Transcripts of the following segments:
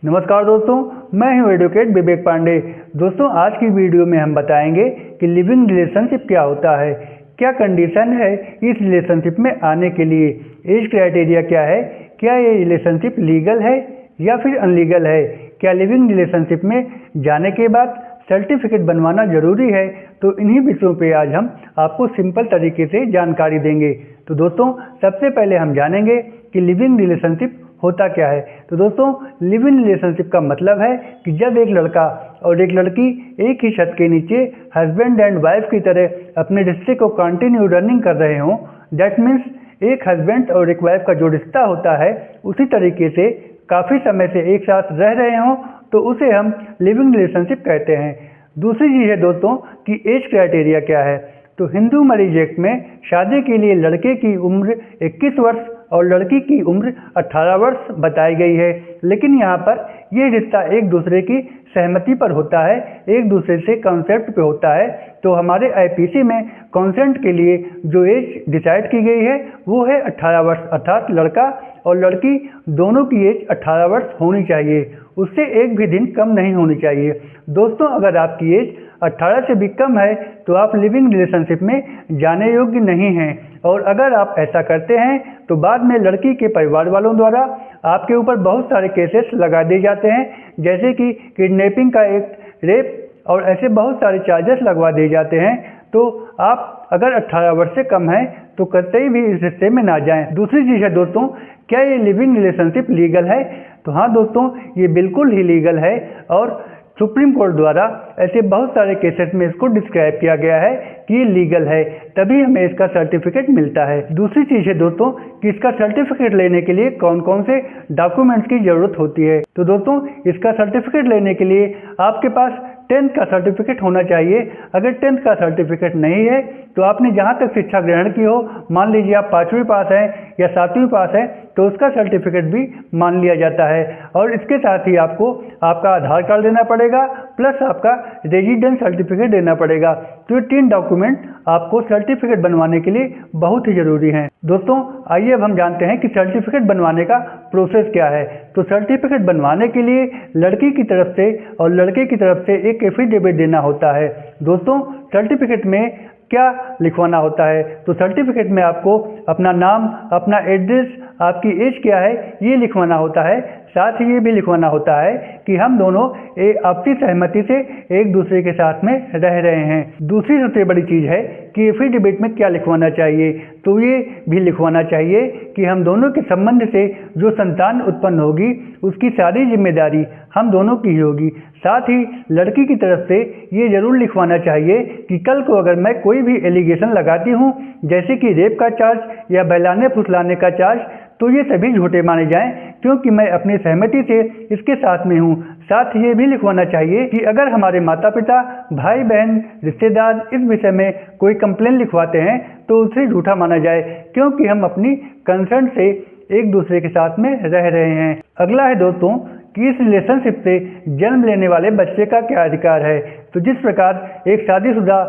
नमस्कार दोस्तों, मैं हूं एडवोकेट विवेक पांडे। दोस्तों, आज की वीडियो में हम बताएंगे कि लिविंग रिलेशनशिप क्या होता है, क्या कंडीशन है इस रिलेशनशिप में आने के लिए, एज क्राइटेरिया क्या है, क्या ये रिलेशनशिप लीगल है या फिर अनलीगल है, क्या लिविंग रिलेशनशिप में जाने के बाद सर्टिफिकेट बनवाना जरूरी है। तो इन्हीं विषयों पे आज हम आपको सिंपल तरीके से जानकारी देंगे। तो दोस्तों, सबसे पहले हम जानेंगे कि लिविंग रिलेशनशिप होता क्या है। तो दोस्तों, लिविंग रिलेशनशिप का मतलब है कि जब एक लड़का और एक लड़की एक ही छत के नीचे हस्बैंड एंड वाइफ की तरह अपने रिश्ते को कंटिन्यू रनिंग कर रहे हों। दैट मीन्स एक हस्बैंड और एक वाइफ का जो रिश्ता होता है उसी तरीके से काफ़ी समय से एक साथ रह रहे हों, तो उसे हम लिविंग रिलेशनशिप कहते हैं। दूसरी चीज़ है दोस्तों कि एज क्राइटेरिया क्या है। तो हिंदू मैरिज एक्ट में शादी के लिए लड़के की उम्र 21 वर्ष और लड़की की उम्र 18 वर्ष बताई गई है, लेकिन यहाँ पर यह रिश्ता एक दूसरे की सहमति पर होता है, एक दूसरे से कंसेप्ट पे होता है। तो हमारे आईपीसी में कंसेंट के लिए जो एज डिसाइड की गई है वो है 18 वर्ष, अर्थात लड़का और लड़की दोनों की एज 18 वर्ष होनी चाहिए, उससे एक भी दिन कम नहीं होनी चाहिए। दोस्तों, अगर आपकी एज 18 से भी कम है तो आप लिविंग रिलेशनशिप में जाने योग्य नहीं हैं, और अगर आप ऐसा करते हैं तो बाद में लड़की के परिवार वालों द्वारा आपके ऊपर बहुत सारे केसेस लगा दिए जाते हैं, जैसे कि किडनैपिंग का एक्ट, रेप और ऐसे बहुत सारे चार्जेस लगवा दिए जाते हैं। तो आप अगर 18 वर्ष से कम है तो कतई भी इस रिश्ते में ना जाएं। दूसरी चीज़ है दोस्तों, क्या ये लिविंग रिलेशनशिप लीगल है। तो हाँ दोस्तों, ये बिल्कुल ही लीगल है और सुप्रीम कोर्ट द्वारा ऐसे बहुत सारे केसेस में इसको डिस्क्राइब किया गया है कि ये लीगल है, तभी हमें इसका सर्टिफिकेट मिलता है। दूसरी चीज़ है दोस्तों कि इसका सर्टिफिकेट लेने के लिए कौन कौन से डॉक्यूमेंट्स की ज़रूरत होती है। तो दोस्तों, इसका सर्टिफिकेट लेने के लिए आपके पास 10th का सर्टिफिकेट होना चाहिए। अगर 10th का सर्टिफिकेट नहीं है तो आपने जहाँ तक शिक्षा ग्रहण की हो, मान लीजिए आप 5वीं पास हैं या 7वीं पास हैं, तो उसका सर्टिफिकेट भी मान लिया जाता है। और इसके साथ ही आपको आपका आधार कार्ड देना पड़ेगा, प्लस आपका रेजिडेंस सर्टिफिकेट देना पड़ेगा। तो ये 3 डॉक्यूमेंट आपको सर्टिफिकेट बनवाने के लिए बहुत ही ज़रूरी हैं। दोस्तों, आइए अब हम जानते हैं कि सर्टिफिकेट बनवाने का प्रोसेस क्या है। तो सर्टिफिकेट बनवाने के लिए लड़की की तरफ से और लड़के की तरफ से एक एफिडेविट देना होता है। दोस्तों, सर्टिफिकेट में क्या लिखवाना होता है। तो सर्टिफिकेट में आपको अपना नाम, अपना एड्रेस, आपकी एज क्या है ये लिखवाना होता है। साथ ही ये भी लिखवाना होता है कि हम दोनों आपसी सहमति से एक दूसरे के साथ में रह रहे हैं। दूसरी सबसे बड़ी चीज़ है कि एफिडेविट में क्या लिखवाना चाहिए। तो ये भी लिखवाना चाहिए कि हम दोनों के संबंध से जो संतान उत्पन्न होगी उसकी सारी जिम्मेदारी हम दोनों की ही होगी। साथ ही लड़की की तरफ से ये जरूर लिखवाना चाहिए कि कल को अगर मैं कोई भी एलिगेशन लगाती हूँ, जैसे कि रेप का चार्ज या बहलाने फुसलाने का चार्ज, तो ये सभी झूठे माने जाएं, क्योंकि मैं अपनी सहमति से इसके साथ में हूँ। साथ ही ये भी लिखवाना चाहिए कि अगर हमारे माता पिता, भाई बहन, रिश्तेदार इस विषय में कोई कंप्लेन लिखवाते हैं तो उसे झूठा माना जाए, क्योंकि हम अपनी कंसर्न से एक दूसरे के साथ में रह रहे हैं। अगला है दोस्तों कि इस रिलेशनशिप से जन्म लेने वाले बच्चे का क्या अधिकार है। तो जिस प्रकार एक शादीशुदा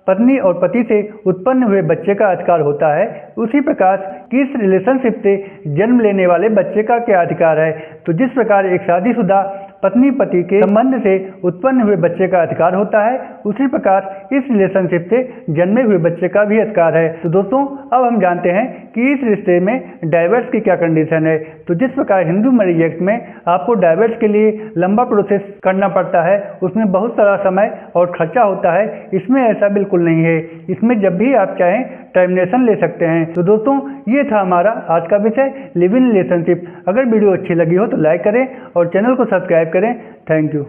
पत्नी और पति से उत्पन्न हुए बच्चे का अधिकार होता है, उसी प्रकार कि इस रिलेशनशिप से जन्म लेने वाले बच्चे का क्या अधिकार है। तो जिस प्रकार एक शादीशुदा पत्नी पति के संबंध से उत्पन्न हुए बच्चे का अधिकार होता है, उसी प्रकार इस रिलेशनशिप से जन्मे हुए बच्चे का भी अधिकार है। तो दोस्तों, अब हम जानते हैं कि इस रिश्ते में डाइवर्स की क्या कंडीशन है। तो जिस प्रकार हिंदू मैरिज एक्ट में आपको डाइवर्स के लिए लंबा प्रोसेस करना पड़ता है, उसमें बहुत सारा समय और खर्चा होता है, इसमें ऐसा बिल्कुल नहीं है। इसमें जब भी आप चाहें टर्मिनेशन ले सकते हैं। तो दोस्तों, ये था हमारा आज का विषय, लिविंग रिलेशनशिप। अगर वीडियो अच्छी लगी हो तो लाइक करें और चैनल को सब्सक्राइब करें। Thank you.